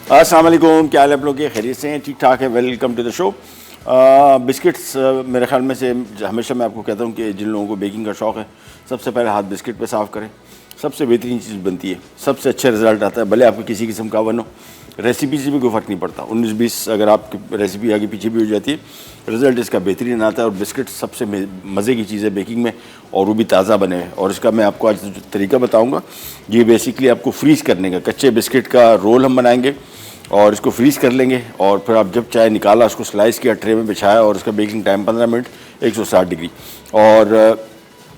अस्सलाम वालेकुम, क्या हाल है आप लोग के? खैरियत से हैं? ठीक ठाक है। Welcome to the show. Biscuits मेरे ख्याल में से हमेशा मैं आपको कहता हूँ कि जिन लोगों को बेकिंग का शौक़ है, सबसे पहले हाथ बिस्किट पे साफ़ करें। सबसे बेहतरीन चीज़ बनती है, सबसे अच्छा रिज़ल्ट आता है। भले आपको किसी किस्म का ओवन हो, रेसिपी से भी कोई फ़र्क नहीं पड़ता। 19-20 अगर आपकी रेसिपी आगे पीछे भी हो जाती है, रिज़ल्ट इसका बेहतरीन आता है। और बिस्किट सबसे मज़े की चीज़ है बेकिंग में, और वो भी ताज़ा बने हुए। और इसका मैं आपको आज जो तरीका बताऊँगा, ये बेसिकली आपको फ्रीज़ करने का। कच्चे बिस्किट का रोल हम बनाएंगे और इसको फ्रीज़ कर लेंगे, और फिर आप जब चाहे निकाला, उसको स्लाइस किया, ट्रे में बिछाया, और उसका बेकिंग टाइम 15 मिनट 160 डिग्री। और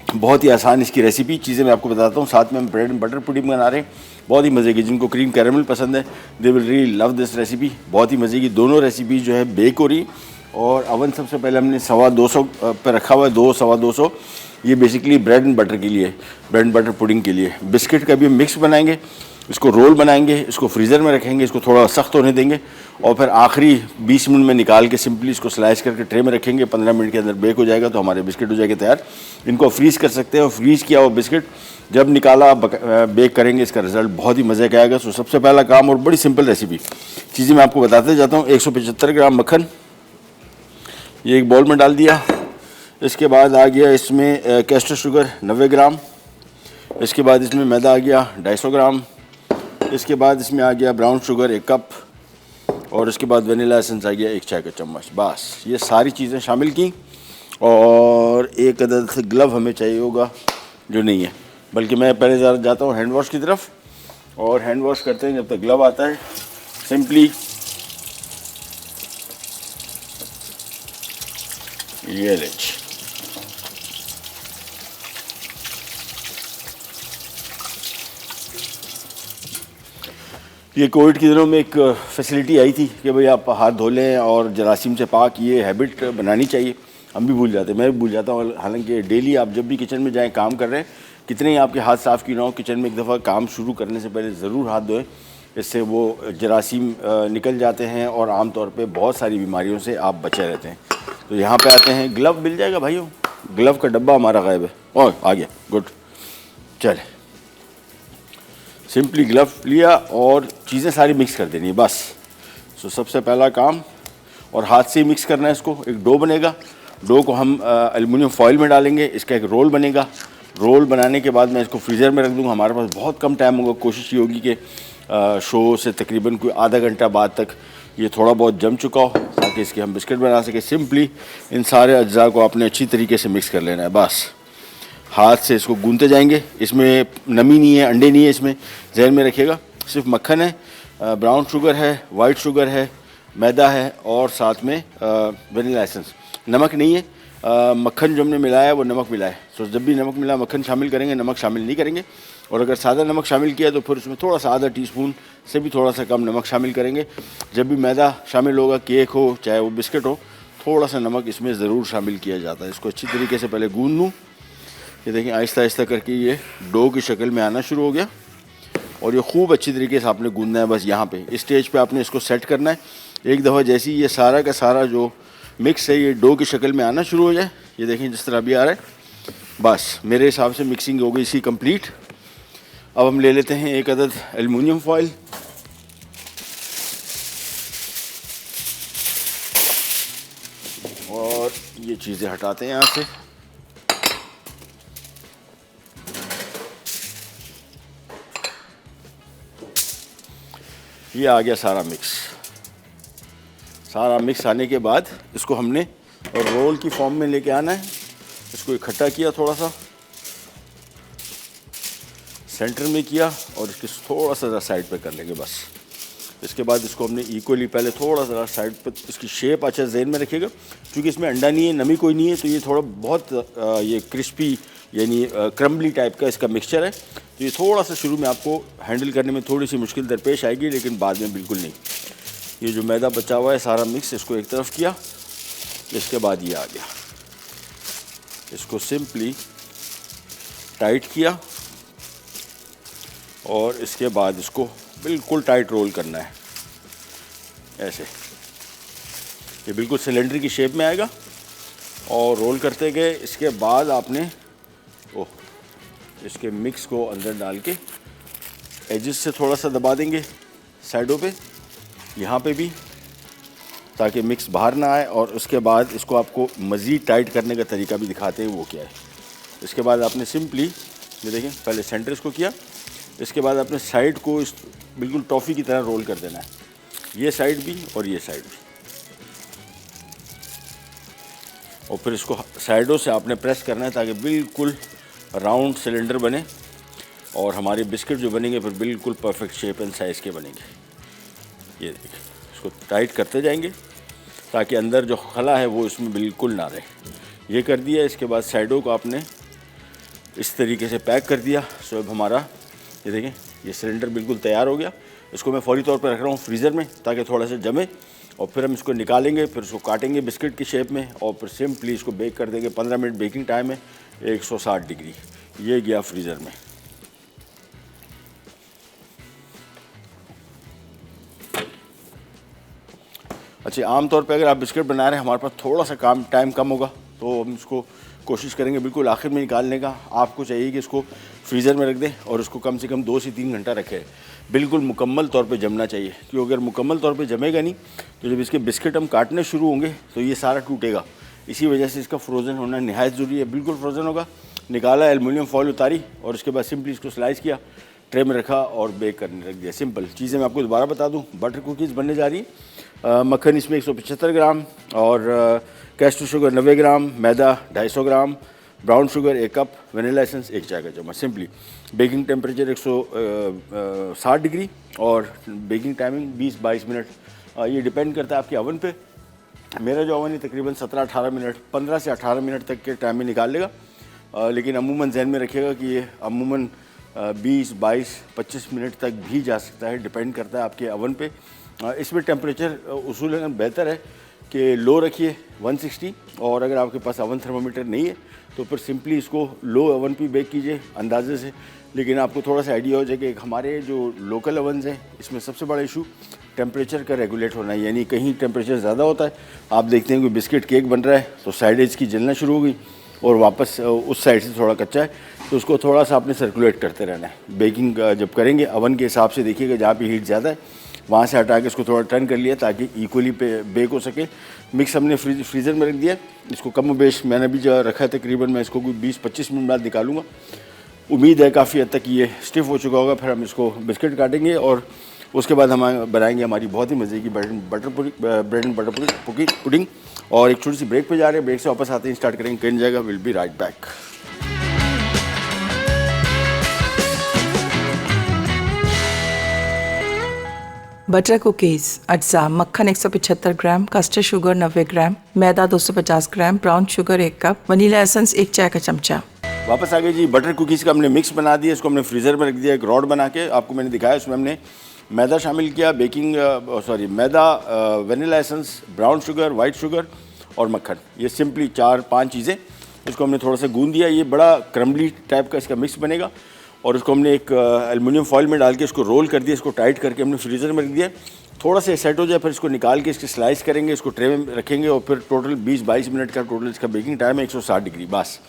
बहुत ही आसान इसकी रेसिपी चीज़ें मैं आपको बताता हूँ। साथ में हम ब्रेड एंड बटर पुडिंग बना रहे हैं, बहुत ही मज़े की। जिनको क्रीम कैरेमल पसंद है, they will really love this recipe. बहुत ही मज़े की दोनों रेसिपी जो है बेक हो रही। और अवन सबसे पहले हमने 250 पर रखा हुआ है, 200-250। ये बेसिकली ब्रेड एंड बटर के लिए, ब्रेड एंड बटर पुडिंग के लिए। बिस्किट का भी हम मिक्स बनाएंगे, इसको रोल बनाएंगे, इसको फ्रीज़र में रखेंगे, इसको थोड़ा सख्त होने देंगे, और फिर आखिरी 20 मिनट में निकाल के सिंपली इसको स्लाइस करके ट्रे में रखेंगे। 15 मिनट के अंदर बेक हो जाएगा, तो हमारे बिस्किट हो जाएंगे तैयार। इनको फ्रीज़ कर सकते हैं, और फ्रीज़ किया हुआ बिस्किट जब निकाला बेक करेंगे, इसका रिज़ल्ट बहुत ही मज़े का आएगा। सो सबसे पहला काम, और बड़ी सिंपल रेसिपी चीज़ें मैं आपको बताते जाता हूँ। 175 ग्राम मक्खन ये एक बाउल में डाल दिया। इसके बाद आ गया इसमें कैस्टर शुगर 90 ग्राम। इसके बाद इसमें मैदा आ गया 250 ग्राम। इसके बाद इसमें आ गया ब्राउन शुगर 1 कप, और इसके बाद वनीला एसेंस आ गया 1 चाय का चम्मच। बस ये सारी चीज़ें शामिल की। और एक अदद ग्लव हमें चाहिए होगा, जो नहीं है, बल्कि मैं पहले जाता हूँ हैंड वॉश की तरफ। और हैंड वॉश करते हैं जब तक ग्लव आता है, सिंपली ये लेच ये कोविड के दिनों में एक फैसिलिटी आई थी कि भाई आप हाथ धो लें और जरासीम से पाक, ये हैबिट बनानी चाहिए। हम भी भूल जाते हैं, मैं भी भूल जाता हूँ। हालांकि डेली आप जब भी किचन में जाएं, काम कर रहे हैं, कितने ही आपके हाथ साफ़ क्यों ना हो, किचन में एक दफ़ा काम शुरू करने से पहले ज़रूर हाथ धोएं। इससे वो जरासीम निकल जाते हैं, और आम तौर पे बहुत सारी बीमारियों से आप बचे रहते हैं। तो यहाँ पे आते हैं, ग्लव मिल जाएगा भाइयों। ग्लव का डब्बा हमारा गायब है, और आ गया, गुड। चले, सिंपली ग्लव लिया और चीज़ें सारी मिक्स कर देनी है बस। सो सबसे पहला काम, और हाथ से ही मिक्स करना है इसको। एक डो बनेगा, डो को हम एल्युमिनियम फॉइल में डालेंगे, इसका एक रोल बनेगा। रोल बनाने के बाद मैं इसको फ्रीज़र में रख दूँगा। हमारे पास बहुत कम टाइम होगा, कोशिश ये होगी कि शो से तकरीबन कोई आधा घंटा बाद तक ये थोड़ा बहुत जम चुका हो, ताकि इसके हम बिस्किट बना सकें। सिंपली इन सारे अज्जा को आपने अच्छी तरीके से मिक्स कर लेना है। बस हाथ से इसको गूंथते जाएंगे। इसमें नमी नहीं है, अंडे नहीं है, इसमें जहन में रखिएगा। सिर्फ मक्खन है, ब्राउन शुगर है, वाइट शुगर है, मैदा है, और साथ में वनीला एसेंस। नमक नहीं है, मक्खन जो हमने मिलाया है वो नमक मिला है। तो जब भी नमक मिला, मक्खन शामिल करेंगे, नमक शामिल नहीं करेंगे। और अगर सादा नमक शामिल किया तो फिर उसमें थोड़ा सा, आधा टीस्पून से भी थोड़ा सा कम नमक शामिल करेंगे। जब भी मैदा शामिल होगा, केक हो चाहे वो बिस्किट हो, थोड़ा सा नमक इसमें ज़रूर शामिल किया जाता है। इसको अच्छी तरीके से पहले गूंद लूँ। ये देखें, आहिस्ता आहिस्ता करके ये डो की शक्ल में आना शुरू हो गया, और ये खूब अच्छी तरीके से आपने गूंदना है। बस यहाँ पे इस स्टेज पे आपने इसको सेट करना है। एक दफ़ा जैसे ही ये सारा का सारा जो मिक्स है ये डो की शक्ल में आना शुरू हो जाए, ये देखें जिस तरह भी आ रहा है, बस मेरे हिसाब से मिक्सिंग हो गई इसकी कंप्लीट। अब हम ले लेते हैं एक अदद एल्युमिनियम फॉइल, और ये चीज़ें हटाते हैं यहाँ से। ये आ गया सारा मिक्स। सारा मिक्स आने के बाद इसको हमने रोल की फॉर्म में लेके आना है। इसको इकट्ठा किया, थोड़ा सा सेंटर में किया, और इसके थोड़ा सा साइड पे कर लेंगे बस। इसके बाद इसको हमने इक्वली पहले थोड़ा सा साइड पे, इसकी शेप अच्छा जहन में रखिएगा, क्योंकि इसमें अंडा नहीं है, नमी कोई नहीं है, तो ये थोड़ा बहुत ये क्रिस्पी यानी क्रम्बली टाइप का इसका मिक्सचर है। तो ये थोड़ा सा शुरू में आपको हैंडल करने में थोड़ी सी मुश्किल दरपेश आएगी, लेकिन बाद में बिल्कुल नहीं। ये जो मैदा बचा हुआ है सारा मिक्स, इसको एक तरफ किया। इसके बाद ये आ गया, इसको सिंपली टाइट किया, और इसके बाद इसको बिल्कुल टाइट रोल करना है ऐसे। ये बिल्कुल सिलेंडर की शेप में आएगा, और रोल करते गए। इसके बाद आपने इसके मिक्स को अंदर डाल के एजेस से थोड़ा सा दबा देंगे साइडों पे, यहाँ पे भी, ताकि मिक्स बाहर ना आए। और उसके बाद इसको आपको मज़ीद टाइट करने का तरीका भी दिखाते हैं वो क्या है। इसके बाद आपने सिंपली ये देखें, पहले सेंटर इसको किया, इसके बाद आपने साइड को इस बिल्कुल टॉफ़ी की तरह रोल कर देना है, ये साइड भी और ये साइड भी। और फिर इसको साइडों से आपने प्रेस करना है ताकि बिल्कुल राउंड सिलेंडर बने और हमारे बिस्किट जो बनेंगे फिर बिल्कुल परफेक्ट शेप एंड साइज़ के बनेंगे। ये देखिए, इसको टाइट करते जाएंगे ताकि अंदर जो खला है वो इसमें बिल्कुल ना रहे। ये कर दिया। इसके बाद साइडों को आपने इस तरीके से पैक कर दिया। सो अब हमारा ये देखें, ये सिलेंडर बिल्कुल तैयार हो गया। इसको मैं फ़ौरी तौर पर रख रहा हूँ फ्रीज़र में ताकि थोड़ा सा जमे, और फिर हम इसको निकालेंगे, फिर इसको काटेंगे बिस्किट की शेप में और फिर सिंपली इसको बेक कर देंगे। 15 मिनट बेकिंग टाइम है, 160 डिग्री। ये गया फ्रीज़र में। अच्छा, आमतौर पे अगर आप बिस्किट बना रहे हैं, हमारे पास थोड़ा सा टाइम कम होगा तो हम इसको कोशिश करेंगे बिल्कुल आखिर में निकालने का। आपको चाहिए कि इसको फ्रीज़र में रख दें और इसको कम से कम 2 से 3 घंटा रखें। बिल्कुल मुकम्मल तौर पे जमना चाहिए, क्योंकि अगर मुकम्मल तौर पे जमेगा नहीं तो जब इसके बिस्किट हम काटने शुरू होंगे तो ये सारा टूटेगा। इसी वजह से इसका फ्रोज़न होना नहायत ज़रूरी है। बिल्कुल फ्रोज़न होगा। निकाला, एलुमिनियम फॉइल उतारी और उसके बाद सिंपली इसको स्लाइस किया, ट्रे में रखा और बेक करने रख दिया। सिंपल चीज़ें मैं आपको दोबारा बता दूँ। बटर कुकीज़ बनने जा रही है। मक्खन इसमें 175 ग्राम और कैस्टर शुगर 90 ग्राम, मैदा 250 gram, brown sugar 1 cup, vanilla essence 1 चाय का चम्मच। सिंपली बेकिंग टेम्परेचर 160 डिग्री और बेकिंग टाइमिंग 20-22 मिनट। ये डिपेंड करता है आपके ओवन पे। मेरा जो ओवन है तकरीबन 17-18 मिनट, 15 से 18 मिनट तक के टाइम में निकाल लेगा। लेकिन अमूमन जहन में रखिएगा कि ये अमूमन 20-22-25 मिनट तक भी जा सकता है, डिपेंड करता है आपके ओवन पे। इसमें टेम्परेचर उसूलन बेहतर है कि लो रखिए 160, और अगर आपके पास ओवन थर्मामीटर नहीं है तो फिर सिंपली इसको लो ओवन पे बेक कीजिए अंदाजे से। लेकिन आपको थोड़ा सा आइडिया हो जाए कि हमारे जो लोकल ओवन्स हैं इसमें सबसे बड़ा इशू टेम्परेचर का रेगुलेट होना है। यानी कहीं टेम्परेचर ज़्यादा होता है, आप देखते हैं कि बिस्किट केक बन रहा है तो साइड एज की जलना शुरू हो गई और वापस उस साइड से थोड़ा कच्चा है तो उसको थोड़ा सा आपने सर्कुलेट करते रहना है। बेकिंग जब करेंगे ओवन के हिसाब से देखिएगा, जहाँ पे हीट ज़्यादा है वहाँ से हटा के इसको थोड़ा टर्न कर लिया ताकि इक्वली पे बेक हो सके। मिक्स हमने फ्रीज़र में रख दिया। इसको कम बेश मैंने भी जो रखा है, तकरीबन मैं इसको कोई 20-25 मिनट बाद निकालूंगा। उम्मीद है काफ़ी हद तक ये स्टिफ हो चुका होगा। फिर हम इसको बिस्किट काटेंगे और उसके बाद हम बनाएंगे हमारी बहुत ही मज़े की ब्रेड एंड बटर पुडिंग। और एक छोटी सी ब्रेक पे जा रहे हैं, ब्रेक से वापस आते हैं स्टार्ट करेंगे। कहीं जाएगा, will be right back. Butter cookies अज्जा: मक्खन 175 ग्राम, कस्टर्ड शुगर 90 ग्राम, मैदा 250 gram, brown sugar 1 cup, vanilla essence 1 चाय का चमचा। वापस आ गए जी। बटर कुकीज़ का हमने मिक्स बना दिया, इसको हमने फ्रीज़र में रख दिया। एक रॉड बना के आपको मैंने दिखाया, उसमें हमने मैदा शामिल किया, मैदा, vanilla essence, brown sugar, white sugar और मक्खन। ये सिंपली 4-5 चीज़ें, इसको हमने थोड़ा सा गूंद दिया। ये बड़ा क्रम्बली टाइप का इसका मिक्स बनेगा और इसको हमने एक एल्युमिनियम फॉइल में डाल के इसको रोल कर दिया। इसको टाइट करके हमने फ्रीज़र में रख दिया। थोड़ा सा सेट हो जाए फिर इसको निकाल के इसके स्लाइस करेंगे, इसको ट्रे में रखेंगे और फिर टोटल 20-22 मिनट का टोटल इसका बेकिंग टाइम है 160 डिग्री। बस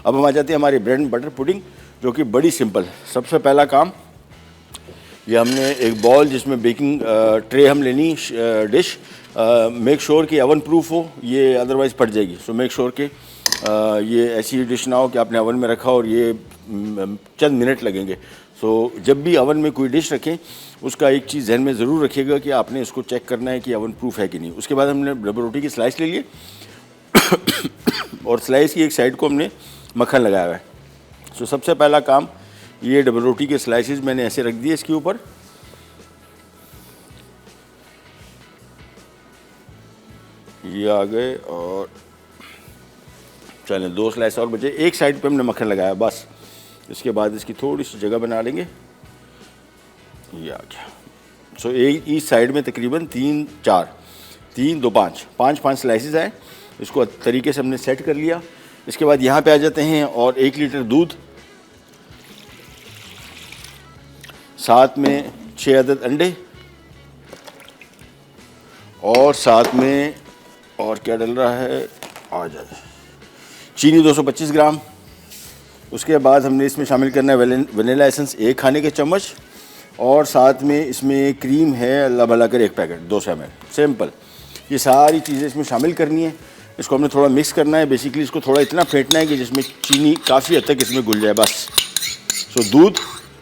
अब हम आ जाते हैं हमारे ब्रेड एंड बटर पुडिंग, जो कि बड़ी सिंपल। सबसे पहला काम, ये हमने एक बॉल जिसमें बेकिंग ट्रे हम लेनी डिश। मेक श्योर कि ओवन प्रूफ हो, ये अदरवाइज़ फट जाएगी। सो मेक श्योर कि ये ऐसी डिश ना हो कि आपने ओवन में रखा और ये चंद मिनट लगेंगे। सो जब भी ओवन में कोई डिश रखें उसका एक चीज़ जहन में ज़रूर रखिएगा कि आपने इसको चेक करना है कि ओवन प्रूफ है कि नहीं। उसके बाद हमने डबल रोटी की स्लाइस ले लिए और स्लाइस की एक साइड को हमने मक्खन लगाया हुआ है। सो सबसे पहला काम, ये डबल रोटी के स्लाइसेस मैंने ऐसे रख दिए इसके ऊपर। ये आ गए और चलें 2 स्लाइस और बचे। एक साइड पे हमने मक्खन लगाया बस। इसके बाद इसकी थोड़ी सी जगह बना लेंगे। ये आ गया। सो इस साइड में तकरीबन 3 2 5 स्लाइसेस हैं। इसको तरीके से हमने सेट कर लिया। इसके बाद यहाँ पे आ जाते हैं और 1 लीटर दूध, साथ में 6 अदद अंडे और साथ में और क्या डल रहा है, आ जाए चीनी 225 ग्राम। उसके बाद हमने इसमें शामिल करना है वनीला एसेंस 1 खाने के चम्मच और साथ में इसमें क्रीम है, अल्लाह भला कर 1 पैकेट 200 ml, सिंपल। ये सारी चीज़ें इसमें शामिल करनी है। इसको हमने थोड़ा मिक्स करना है। बेसिकली इसको थोड़ा इतना फेंटना है कि जिसमें चीनी काफ़ी हद तक इसमें घुल जाए बस। सो दूध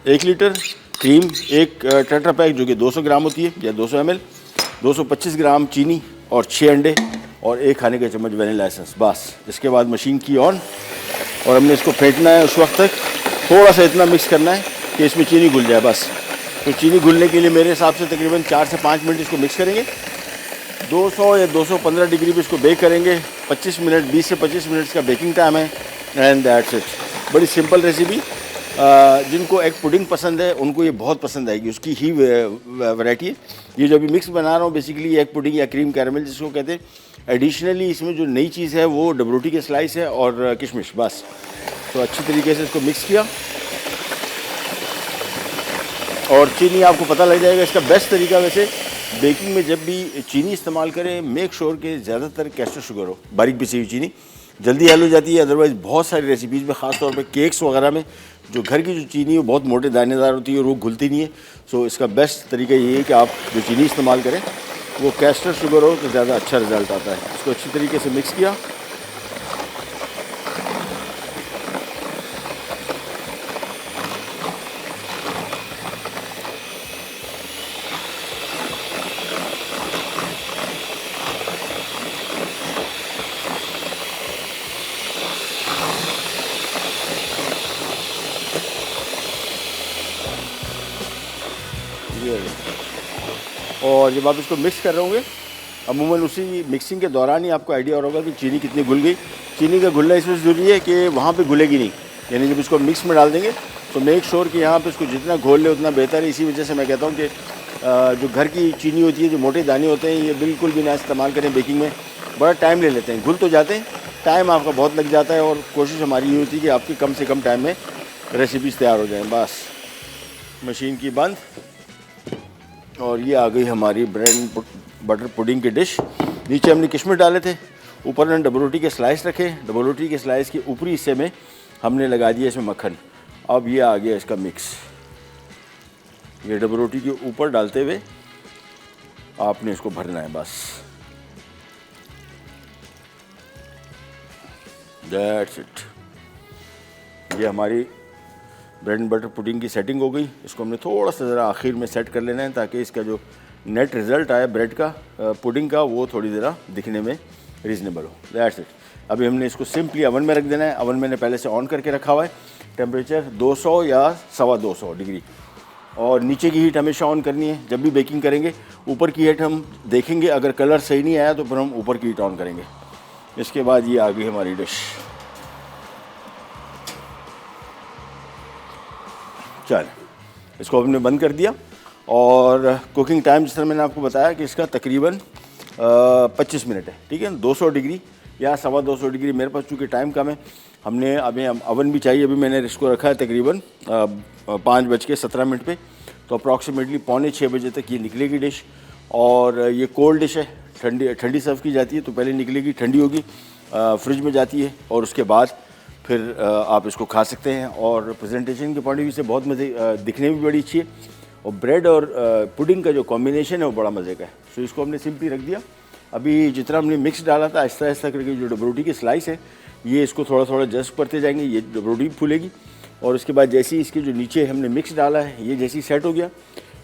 1 लीटर, क्रीम 1 टेट्रा पैक जो कि 200 ग्राम होती है या 200 ml, 225 ग्राम चीनी और 6 अंडे और 1 खाने का चम्मच वनीला एसेंस, बस। इसके बाद मशीन की ऑन और हमने इसको फेंटना है उस वक्त तक, थोड़ा सा इतना मिक्स करना है कि इसमें चीनी घुल जाए बस। तो चीनी घुलने के लिए मेरे हिसाब से तकरीबन 4 से 5 मिनट इसको मिक्स करेंगे। 200 या 215 डिग्री पे इसको बेक करेंगे। 25 मिनट, 20 से 25 मिनट्स का बेकिंग टाइम है एंड दैट्स इट। बड़ी सिंपल रेसिपी। जिनको एग पुडिंग पसंद है उनको ये बहुत पसंद आएगी, उसकी ही वैरायटी है। ये जो अभी मिक्स बना रहा हूँ बेसिकली एग पुडिंग या क्रीम कैरमल जिसको कहते हैं। एडिशनली इसमें जो नई चीज़ है वो डबरोटी के स्लाइस है और किशमिश, बस। तो अच्छी तरीके से इसको मिक्स किया और चीनी आपको पता लग जाएगा। इसका बेस्ट तरीका वैसे बेकिंग में जब भी चीनी इस्तेमाल करें, मेक श्योर कि ज़्यादातर कैस्टर शुगर हो, बारीक पिसी हुई चीनी, जल्दी हल हो जाती है। अदरवाइज़ बहुत सारी रेसिपीज़ में, ख़ास तौर पे केक्स वगैरह में, जो घर की जो चीनी है बहुत मोटे दानेदार होती है और वो घुलती नहीं है। सो इसका बेस्ट तरीका ये है कि आप जो चीनी इस्तेमाल करें वो कैस्टर शुगर हो तो ज़्यादा अच्छा रिजल्ट आता है। इसको अच्छी तरीके से मिक्स किया। और जब आप इसको मिक्स कर रहे होंगे, अमूमन उसी मिक्सिंग के दौरान ही आपको आइडिया होगा कि चीनी कितनी घुल गई। चीनी का घुलना इसमें ज़रूरी है कि वहाँ पे घुलेगी नहीं, यानी जब इसको मिक्स में डाल देंगे तो मेक श्योर कि यहाँ पे इसको जितना घोल ले उतना बेहतर है। इसी वजह से मैं कहता हूँ कि जो घर की चीनी होती है, जो मोटे दाने होते हैं, ये बिल्कुल भी ना इस्तेमाल करें बेकिंग में। बड़ा टाइम ले लेते हैं, घुल तो जाते हैं, टाइम आपका बहुत लग जाता है। और कोशिश हमारी ये होती है कि आपकी कम से कम टाइम में रेसिपीज़ तैयार हो जाएँ, बस। मशीन की बंद और ये आ गई हमारी ब्रेड बटर पुडिंग की डिश। नीचे हमने किशमिश डाले थे, ऊपर हमने डबल रोटी के स्लाइस रखे। डबल रोटी के स्लाइस के ऊपरी हिस्से में हमने लगा दिया इसमें मक्खन। अब ये आ गया इसका मिक्स। ये डबल रोटी के ऊपर डालते हुए आपने इसको भरना है, बस। That's it. ये हमारी ब्रेड एंड बटर पुडिंग की सेटिंग हो गई। इसको हमने थोड़ा सा ज़रा आखिर में सेट कर लेना है ताकि इसका जो नेट रिज़ल्ट आया ब्रेड का, पुडिंग का, वो थोड़ी ज़रा दिखने में रीज़नेबल हो। That's it. अभी हमने इसको सिंपली अवन में रख देना है। अवन मैंने पहले से ऑन करके रखा हुआ है, टेम्परेचर 200 या 225 डिग्री। और नीचे की हीट हमेशा ऑन करनी है जब भी बेकिंग करेंगे। ऊपर की हीट हम देखेंगे, अगर कलर सही नहीं आया तो फिर हम ऊपर की हीट ऑन करेंगे। इसके बाद ये आ गई हमारी डिश। चल, इसको हमने बंद कर दिया। और कुकिंग टाइम जिस तरह मैंने आपको बताया कि इसका तकरीबन 25 मिनट है, ठीक है। 200 डिग्री या 225 डिग्री, मेरे पास चूँकि टाइम कम है, हमने अभी अवन भी चाहिए। अभी मैंने इसको रखा है तकरीबन 5:17 पे, तो अप्रॉक्सीमेटली 5:45 बजे तक ये निकलेगी डिश। और ये कोल्ड डिश है, ठंडी सर्व की जाती है, तो पहले निकलेगी, ठंडी होगी, फ्रिज में जाती है और उसके बाद फिर आप इसको खा सकते हैं। और प्रेजेंटेशन के पॉइंट ऑफ व्यू से बहुत मज़े, दिखने में भी बड़ी अच्छी है। और ब्रेड और पुडिंग का जो कॉम्बिनेशन है वो बड़ा मज़े का है। सो इसको हमने सिंपली रख दिया। अभी जितना हमने मिक्स डाला था, आहिस्ता आहिस्ता करके जो डबरोटी की स्लाइस है, ये इसको थोड़ा थोड़ा जस्ट करते जाएंगे। ये डबरोटी भी फूलेगी। और उसके बाद जैसे ही इसके जो नीचे हमने मिक्स डाला है, ये जैसे ही सेट हो गया,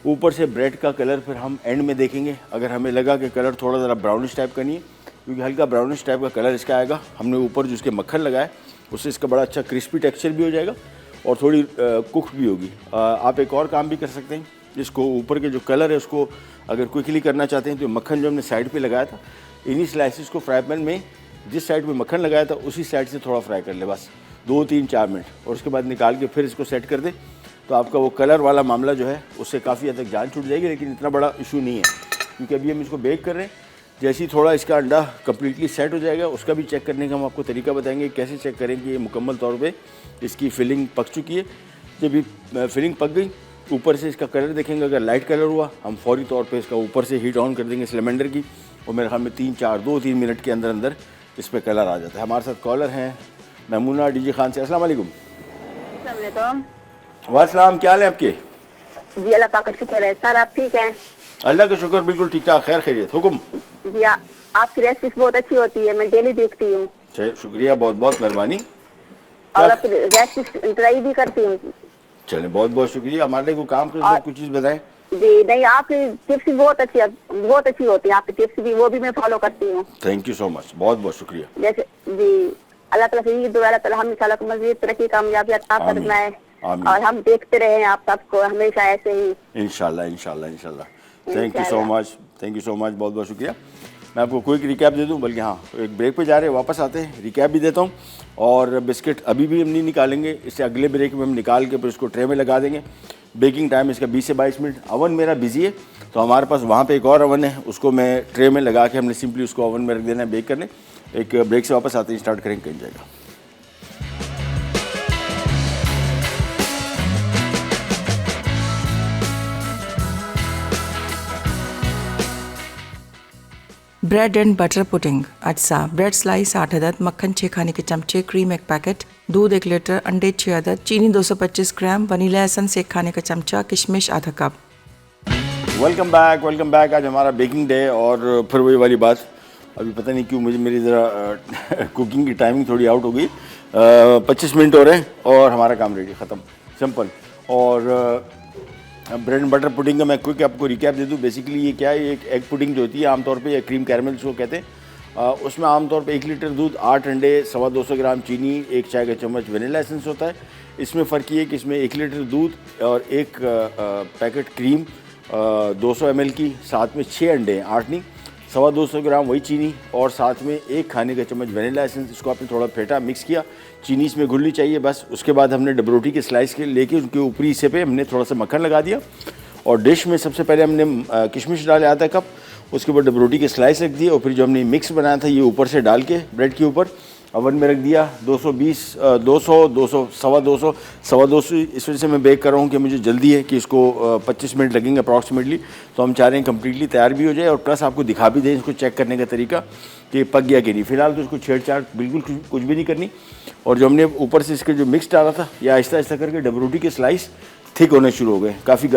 ऊपर से ब्रेड का कलर फिर हम एंड में देखेंगे। अगर हमें लगा कि कलर थोड़ा ज़रा ब्राउनिश टाइप का नहीं है, क्योंकि हल्का ब्राउनिश टाइप का कलर इसका आएगा, हमने ऊपर जो इसके मक्खन लगाया उससे इसका बड़ा अच्छा क्रिस्पी टेक्सचर भी हो जाएगा और थोड़ी कुक भी होगी। आप एक और काम भी कर सकते हैं, इसको ऊपर के जो कलर है उसको अगर क्विकली करना चाहते हैं तो मक्खन जो हमने साइड पे लगाया था, इन्हीं स्लाइसिस को फ्राई पैन में जिस साइड पे मक्खन लगाया था उसी साइड से थोड़ा फ्राई कर ले, बस 2-3-4 मिनट। और उसके बाद निकाल के फिर इसको सेट कर दे, तो आपका वो कलर वाला मामला जो है उससे काफ़ी हद तक जान छूट जाएगी। लेकिन इतना बड़ा इशू नहीं है, क्योंकि अभी हम इसको बेक कर रहे हैं। जैसे ही थोड़ा इसका अंडा कम्प्लीटली सेट हो जाएगा, उसका भी चेक करने का हम आपको तरीका बताएंगे, कैसे चेक करें कि ये मुकम्मल तौर पे इसकी फिलिंग पक चुकी है। जब ये फिलिंग पक गई, ऊपर से इसका कलर देखेंगे, अगर लाइट कलर हुआ, हम फौरी तौर पे इसका ऊपर से हीट ऑन कर देंगे सिलेंडर की, और मेरे ख्याल में 2-3 मिनट के अंदर अंदर इस पर कलर आ जाता है। हमारे साथ कॉलर हैं महमूना डीजे खान से। अस्सलाम वालेकुम। वालेकुम, क्या हाल है आपके? जी अल्लाह पाक का शुक्र है। सर आप ठीक हैं? अल्लाह का शुक्र, बिल्कुल ठीक ठाक, खैर खैरियत, हुक्म। जी आपकी रेसिपी बहुत अच्छी होती है, मैं डेली देखती हूँ शुक्रिया, बहुत बहुत मेहरबानी। और क्या आपकी रेसिपी ट्राई भी करती हूँ। चलें, बहुत बहुत शुक्रिया, हमारे लिए कोई काम करें तो और कुछ चीज़ बताएं। जी नहीं, आपकी टिप्स भी बहुत अच्छी होती है। आपकी टिप्स भी वो भी मैं फॉलो करती हूँ। थैंक यू सो मच, बहुत बहुत शुक्रिया। जैसे जी अल्लाह ताला से ये दुआ, अल्लाह ताला हम इंशाल्लाह को मज़ीद तरक्की कामयाबी अता आमीन, फरमाए आमीन। और हम देखते रहे आप सबको हमेशा ऐसे ही इंशाल्लाह इंशाल्लाह इंशाल्लाह। Thank you so much, thank you so much, बहुत बहुत शुक्रिया। मैं आपको क्विक रिकैप दे दूं, बल्कि हाँ एक ब्रेक पे जा रहे हैं, वापस आते हैं, रिकैप भी देता हूँ। और बिस्किट अभी भी हम नहीं निकालेंगे, इससे अगले ब्रेक में हम निकाल के फिर उसको ट्रे में लगा देंगे। बेकिंग टाइम इसका 20 से 22 मिनट। अवन मेरा बिजी है, तो हमारे पास वहाँ पे एक और अवन है, उसको मैं ट्रे में लगा के हमने सिंपली उसको अवन में रख देना है बेक करने। एक ब्रेक से वापस आते हैं, स्टार्ट करेंगे, कहीं जाएगा। ब्रेड एंड बटर पुडिंग अज्जा। ब्रेड स्लाइस 8 अदद, मक्खन 6 खाने के चमचे, क्रीम 1 पैकेट, दूध 1 लीटर, अंडे 6 अदद, चीनी 225 ग्राम, वनीला एसेंस 1 खाने का चमचा, किशमिश आधा cup. Welcome back, welcome back. आज हमारा बेकिंग डे और फिर वही वाली बात, अभी पता नहीं क्यों मुझे मेरी ज़रा कुकिंग की टाइमिंग थोड़ी आउट हो गई। 25 मिनट हो रहे हैं और हमारा काम रेडी, ख़त्म, सिंपल। और ब्रेड एंड बटर पुडिंग का मैं क्विक आपको रिकैप दे दूं। बेसिकली ये क्या है, एक एग पुडिंग जो होती है आमतौर पे, या क्रीम कैरमल जिसको कहते हैं, उसमें आमतौर पे 1 लीटर दूध, 8 अंडे, 250 ग्राम चीनी, 1 चाय का चम्मच वनीला एसेंस होता है। इसमें फ़र्क ये है कि इसमें 1 लीटर दूध और 1 पैकेट क्रीम, 200 ml की, साथ में 6 अंडे, 8 नहीं, 250 ग्राम वही चीनी, और साथ में 1 खाने का चम्मच वनीला एसेंस। इसको आपने थोड़ा फेंटा, मिक्स किया, चीनी इसमें घुलनी चाहिए बस। उसके बाद हमने डब रोटी के स्लाइस के लेके उनके ऊपरी हिस्से पे हमने थोड़ा सा मक्खन लगा दिया, और डिश में सबसे पहले हमने किशमिश डाले आधा कप, उसके ऊपर डब रोटी के स्लाइस रख दिए, और फिर जो हमने मिक्स बनाया था ये ऊपर से डाल के ब्रेड के ऊपर अवन में रख दिया। 220, 200, 200, 250, 250 इस वजह से मैं बेक कर रहा हूँ कि मुझे जल्दी है कि इसको 25 मिनट लगेंगे अप्रॉक्सीमेटली, तो हम चाह रहे हैं कम्प्लीटली तैयार भी हो जाए और प्लस आपको दिखा भी दें इसको चेक करने का तरीका कि पक गया कि नहीं। फिलहाल तो इसको छेड़छाड़ बिल्कुल कुछ भी नहीं करनी। और जो हमने ऊपर से इसके जो मिक्स डाला था, या आहिस्ता आहिस्ता करके डब रोटी के स्लाइस थिक होने शुरू हो गए, काफ़ी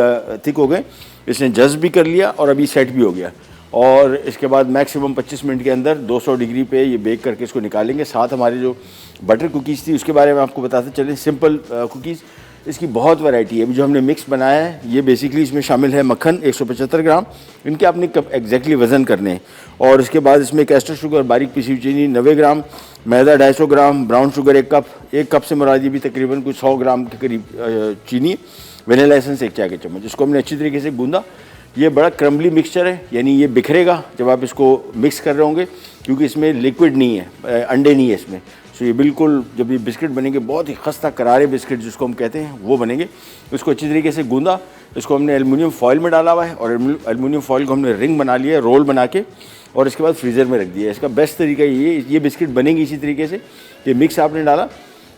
थिक हो गए, इसने जज्ब भी कर लिया और अभी सेट भी हो गया। और इसके बाद मैक्सिमम 25 मिनट के अंदर 200 डिग्री पे ये बेक करके इसको निकालेंगे। साथ हमारी जो बटर कुकीज़ थी उसके बारे में आपको बताते चलें। सिंपल कुकीज़, इसकी बहुत वैरायटी है। अभी जो हमने मिक्स बनाया है ये बेसिकली इसमें शामिल है मक्खन 175 ग्राम, इनके आपने कब एग्जैक्टली वज़न करने हैं। और इसके बाद इसमें कैस्टर शुगर, बारीक पिसी हुई चीनी 90 ग्राम, मैदा 250 ग्राम, ब्राउन शुगर 1 कप से मुरादी भी तकरीबन कुछ 100 ग्राम के करीब चीनी, वनीला एसेंस 1 चाय का चम्मच। इसको हमने अच्छी तरीके से गूंदा। ये बड़ा क्रम्बली मिक्सचर है, यानी ये बिखरेगा जब आप इसको मिक्स कर रहे होंगे, क्योंकि इसमें लिक्विड नहीं है, अंडे नहीं है इसमें। सो ये बिल्कुल जब ये बिस्किट बनेंगे बहुत ही खस्ता करारे बिस्किट जिसको हम कहते हैं वो बनेंगे। इसको अच्छी तरीके से गूंदा, इसको हमने एलुमिनियम फॉइल में डाला हुआ है, और एलुमिनियम फॉइल को हमने रिंग बना लिया है, रोल बना के, और इसके बाद फ्रीज़र में रख दिया। इसका बेस्ट तरीका ये बिस्किट बनेंगी इसी तरीके से कि मिक्स आपने डाला,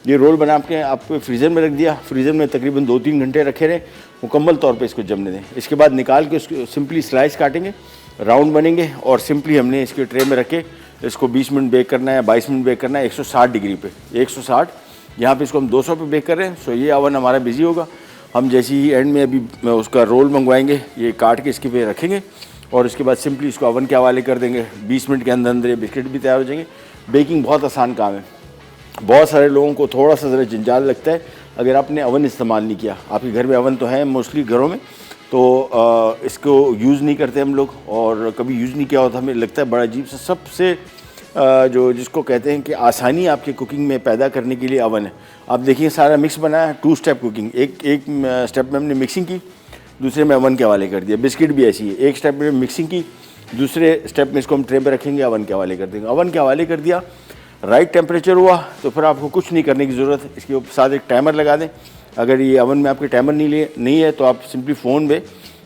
ये रोल बना के आपको फ्रीज़र में रख दिया, फ्रीज़र में तकरीबन 2-3 घंटे रखे रहे, मुकम्मल तौर पे इसको जमने दें। इसके बाद निकाल के उसको सिंपली स्लाइस काटेंगे, राउंड बनेंगे, और सिंपली हमने इसके ट्रे में रखे इसको 20 मिनट बेक करना है या 22 मिनट बेक करना है 160 डिग्री पे। 160, यहाँ पे इसको हम 200 पे बेक कर रहे हैं। सो ये ओवन हमारा बिजी होगा। हम जैसे ही एंड में अभी उसका रोल मंगवाएंगे, ये काट के इसके पे रखेंगे, और उसके बाद सिंपली इसको ओवन के हवाले कर देंगे। 20 मिनट के अंदर अंदर ये बिस्किट भी तैयार हो जाएंगे। बेकिंग बहुत आसान काम है। बहुत सारे लोगों को थोड़ा सा ज़रा जंजाल लगता है अगर आपने अवन इस्तेमाल नहीं किया। आपके घर में अवन तो है मोस्टली घरों में, तो इसको यूज़ नहीं करते हम लोग, और कभी यूज़ नहीं किया होता, हमें लगता है बड़ा अजीब सा। सबसे जो जिसको कहते हैं कि आसानी आपके कुकिंग में पैदा करने के लिए अवन है। आप देखिए सारा मिक्स बनाया है, 2 स्टेप कुकिंग। एक स्टेप में हमने मिक्सिंग की, दूसरे में अवन के हवाले कर दिया। बिस्किट भी ऐसी है, एक स्टेप में मिक्सिंग की, दूसरे स्टेप में इसको हम ट्रे पर रखेंगे, अवन के हवाले कर देंगे। अवन के हवाले कर दिया, राइट टेम्परेचर हुआ तो फिर आपको कुछ नहीं करने की ज़रूरत है। इसके साथ एक टाइमर लगा दें। अगर ये अवन में आपके टाइमर नहीं है तो आप सिंपली फ़ोन में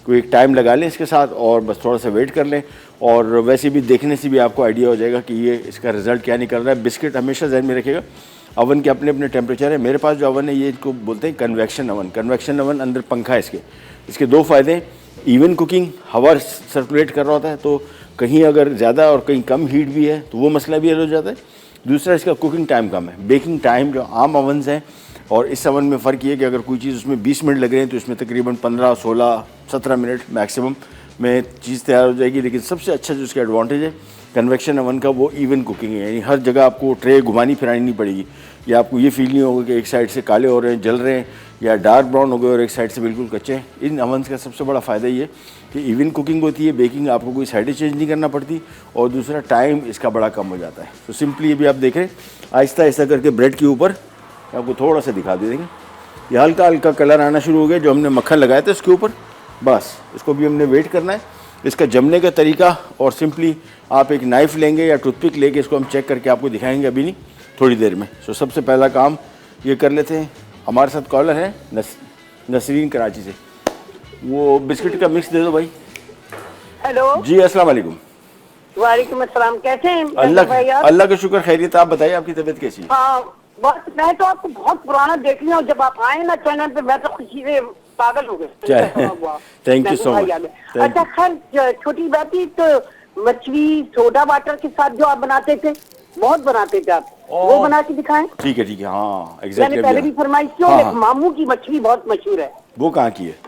कोई एक टाइम लगा लें इसके साथ, और बस थोड़ा सा वेट कर लें, और वैसे भी देखने से भी आपको आइडिया हो जाएगा कि ये इसका रिज़ल्ट क्या निकल रहा है। बिस्किट हमेशा जहन में रखिएगा, अवन के अपने अपने टेम्परेचर है। मेरे पास जो अवन है ये इनको बोलते हैं कन्वेक्शन अवन। कन्वेक्शन अवन, अंदर पंखा है इसके 2 फ़ायदे हैं। इवन कुकिंग, हवा सर्कुलेट कर रहा होता है, तो कहीं अगर ज़्यादा और कहीं कम हीट भी है तो वो मसला भी हल हो जाता है। दूसरा, इसका कुकिंग टाइम कम है। बेकिंग टाइम जो आम अवन्स हैं और इस अवन में फ़र्क ये है कि अगर कोई चीज़ उसमें 20 मिनट लग रहे हैं तो इसमें तकरीबन 15, 16, 17 मिनट मैक्सिमम में चीज़ तैयार हो जाएगी। लेकिन सबसे अच्छा जो इसका एडवांटेज है कन्वेक्शन अवन का, वो इवन कुकिंग है, यानी हर जगह आपको ट्रे घुमानी फिरानी नहीं पड़ेगी, या आपको ये फील नहीं होगा कि एक साइड से काले हो रहे हैं, जल रहे हैं, या डार्क ब्राउन हो गए और एक साइड से बिल्कुल कच्चे हैं। इन अवन्स का सबसे बड़ा फ़ायदा ये कि इवन कुकिंग होती है, बेकिंग आपको कोई साइडें चेंज नहीं करना पड़ती, और दूसरा टाइम इसका बड़ा कम हो जाता है। तो सिंपली ये भी आप देख रहे हैं आहिस्ता आहिस्ता करके ब्रेड के ऊपर आपको थोड़ा सा दिखा दे देंगे, ये हल्का हल्का कलर आना शुरू हो गया जो हमने मक्खन लगाया था इसके ऊपर। बस इसको भी हमने वेट करना है। इसका जमने का तरीका, और सिंपली आप एक नाइफ़ लेंगे या टूथपिक लेके इसको हम चेक करके आपको दिखाएंगे अभी नहीं, थोड़ी देर में। सो सबसे पहला काम ये कर लेते हैं। हमारे साथ कॉलर है नसरीन कराची से, वो बिस्किट का मिक्स दे दो भाई। हेलो जी अस्सलाम वालेकुम। वालेकुम अस्सलाम, कैसे हैं अल्लाह का शुक्र, खैरियत। आप बताइए आपकी तबीयत कैसी है? हाँ बस मैं तो आपको बहुत पुराना देख लिया हूँ, जब आप आए ना चैनल पे मैं तो खुशी से पागल हो गए। Thank you so much. अच्छा खैर छोटी बात ही तो, मछली सोडा वाटर के साथ जो आप बनाते थे, बहुत बनाते थे आप, वो बना के दिखाएं। ठीक है हाँ मैंने एग्जैक्टली। पहले भी फरमाइश की, हाँ, एक मामू की मछली बहुत मशहूर है। वो कहाँ की है?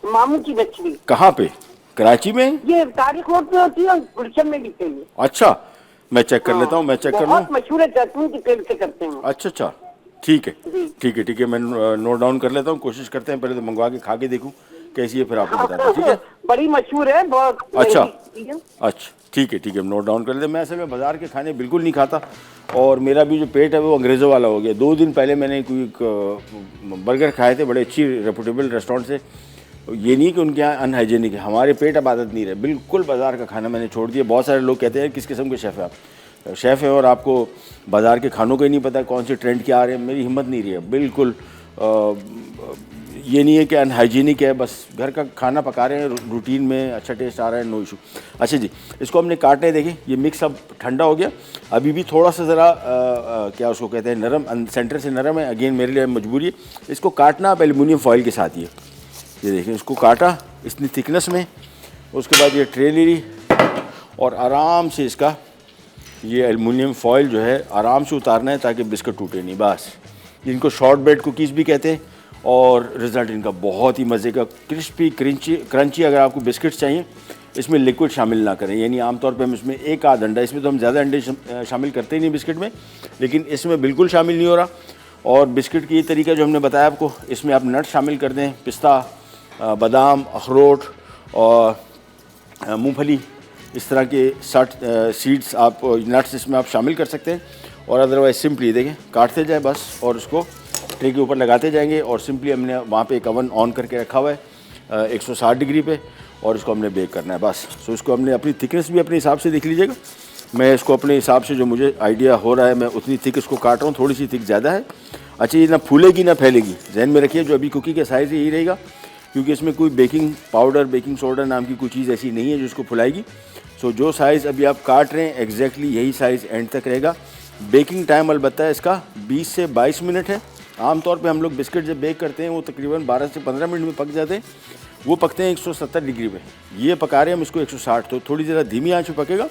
मामू की मछली कहाँ पे? कराची में? ये तारीख रोड पे होती है, गुलशन में बिकती है। अच्छा मैं चेक कर लेता हूँ, मैं चेक कर लूँ। बहुत मशहूर है, जैतून के तेल से करते हैं। अच्छा ठीक है जी। ठीक है मैं नोट डाउन कर लेता हूँ। कोशिश करते हैं पहले तो मंगवा के खा के देखूँ कैसी है, फिर आपको बताता हूँ। ठीक है बड़ी मशहूर है बहुत। अच्छा ठीक है नोट डाउन कर लेते। मैं असल में बाज़ार के खाने बिल्कुल नहीं खाता, और मेरा भी जो पेट है वो अंग्रेज़ों वाला हो गया। 2 दिन पहले मैंने कोई बर्गर खाए थे बड़े अच्छी रेपुटेबल रेस्टोरेंट से। ये नहीं कि उनके यहाँ अनहाइजेनिक है, हमारे पेट अब आदत नहीं रहे, बिल्कुल बाज़ार का खाना मैंने छोड़ दिया। बहुत सारे लोग कहते हैं किस किस्म के शेफ़ है आप, शेफ़ है और आपको बाज़ार के खानों का ही नहीं पता कौन से ट्रेंड क्या आ रहे हैं। मेरी हिम्मत नहीं रही है बिल्कुल। ये नहीं है कि अनहाइजीनिक है, बस घर का खाना पका रहे हैं रूटीन में, अच्छा टेस्ट आ रहा है, नो इशू। अच्छा जी, इसको हमने काटने देखें, ये मिक्स अब ठंडा हो गया, अभी भी थोड़ा सा ज़रा क्या उसको कहते हैं नरम, सेंटर से नरम है। अगेन मेरे लिए मजबूरी है इसको काटना अब एल्युमिनियम फॉइल के साथ। ये देखें, इसको काटा इतनी थिकनेस में, उसके बाद ये ट्रे ले ली और आराम से इसका ये एल्युमिनियम फॉइल जो है आराम से उतारना है ताकि बिस्किट टूटे नहीं। बस इनको शॉर्ट ब्रेड कुकीज़ भी कहते हैं, और रिज़ल्ट इनका बहुत ही मज़े का क्रिस्पी क्रंची। अगर आपको बिस्किट्स चाहिए इसमें लिक्विड शामिल ना करें, यानी आमतौर पे हम इसमें 1 आध अंडा, इसमें तो हम ज़्यादा अंडे शामिल करते ही नहीं बिस्किट में, लेकिन इसमें बिल्कुल शामिल नहीं हो रहा। और बिस्किट की ये तरीका जो हमने बताया आपको, इसमें आप नट शामिल कर दें, पिस्ता, बादाम, अखरोट और मूंगफली, इस तरह के सीड्स आप नट्स इसमें आप शामिल कर सकते हैं। और अदरवाइज़ सिंपली देखें काटते जाए बस, और उसको ट्रे के ऊपर लगाते जाएंगे। और सिंपली हमने वहाँ पे एक ओवन ऑन करके रखा हुआ है 160 डिग्री पे, और इसको हमने बेक करना है बस। सो इसको हमने अपनी थिकनेस भी अपने हिसाब से देख लीजिएगा। मैं इसको अपने हिसाब से जो मुझे आइडिया हो रहा है मैं उतनी थिक इसको काट रहा हूँ, थोड़ी सी थिक ज़्यादा है। अच्छा, ये ना फूलेगी ना फैलेगी, जहन में रखिए, जो अभी कुकी का साइज़ यही रहेगा, क्योंकि इसमें कोई बेकिंग पाउडर, बेकिंग सोडा नाम की कोई चीज़ ऐसी नहीं है जो इसको फुलाएगी। सो जो साइज़ अभी आप काट रहे हैं एग्जैक्टली यही साइज़ एंड तक रहेगा। बेकिंग टाइम अलबत्ता इसका 20 से 22 मिनट है। आमतौर पे हम लोग बिस्किट जब बेक करते हैं वो तकरीबन 12 से 15 मिनट में पक जाते हैं। वो पकते हैं 170 डिग्री पे, ये पका रहे हैं हम इसको 160, तो थोड़ी ज़रा धीमी आंच पे पकेगा,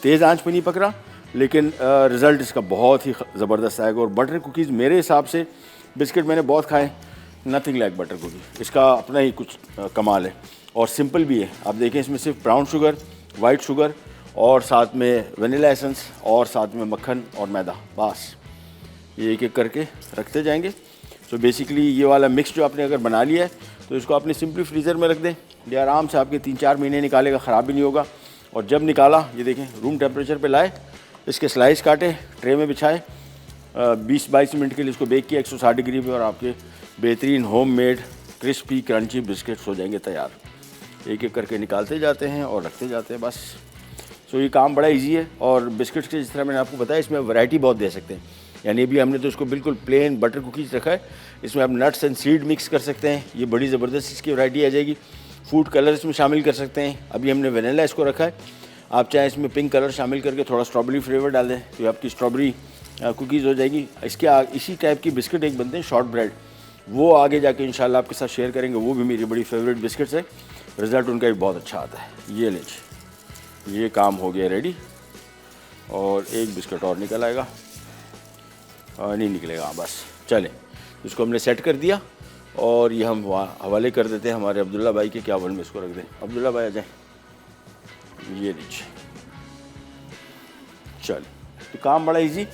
तेज़ आंच पे नहीं पक रहा, लेकिन रिज़ल्ट इसका बहुत ही ज़बरदस्त आएगा। और बटर कुकीज़ मेरे हिसाब से, बिस्किट मैंने बहुत खाए, नथिंग लाइक बटर कुकी, इसका अपना ही कुछ कमाल है। और सिंपल भी है, आप देखें इसमें सिर्फ ब्राउन शुगर, वाइट शुगर और साथ में वनीला एसेंस और साथ में मक्खन और मैदा, बस ये एक एक करके रखते जाएंगे। तो बेसिकली ये वाला मिक्स जो आपने अगर बना लिया है तो इसको आपने सिंपली फ्रीज़र में रख दें, ये आराम से आपके 3-4 महीने निकालेगा, ख़राब भी नहीं होगा। और जब निकाला ये देखें रूम टेम्परेचर पे लाए, इसके स्लाइस काटे, ट्रे में बिछाए, 20-22 मिनट के लिए इसको बेक किया 160 डिग्री पे, और आपके बेहतरीन होममेड क्रिस्पी क्रंची बिस्किट्स हो जाएंगे तैयार। एक एक करके निकालते जाते हैं और रखते जाते हैं बस। सो ये काम बड़ा इजी है। और बिस्किट्स के जिस तरह मैंने आपको बताया इसमें वैरायटी बहुत दे सकते हैं, यानी अभी हमने तो इसको बिल्कुल प्लेन बटर कुकीज़ रखा है, इसमें आप नट्स एंड सीड मिक्स कर सकते हैं, ये बड़ी ज़बरदस्त इसकी वैरायटी आ जाएगी। फूड कलर इसमें शामिल कर सकते हैं, अभी हमने वनीला इसको रखा है, आप चाहे इसमें पिंक कलर शामिल करके थोड़ा स्ट्रॉबेरी फ्लेवर डाल दें तो आपकी स्ट्रॉबेरी कुकीज़ हो जाएगी। इसी टाइप की बिस्किट एक बनते हैं शॉर्ट ब्रेड, वो आगे जाके इंशाल्लाह आपके साथ शेयर करेंगे, वो भी मेरी बड़ी फेवरेट बिस्किट्स है, रिज़ल्ट उनका भी बहुत अच्छा आता है। ये लीजिए, ये काम हो गया रेडी, और एक बिस्किट और निकल आएगा। नहीं निकलेगा। हाँ बस चलें, इसको हमने सेट कर दिया और ये हम हवाले कर देते हैं हमारे अब्दुल्ला भाई के। क्या में इसको रख दें, अब्दुल्ला भाई आ जाएँ, ये नीचे। चल, तो काम बड़ा इजी।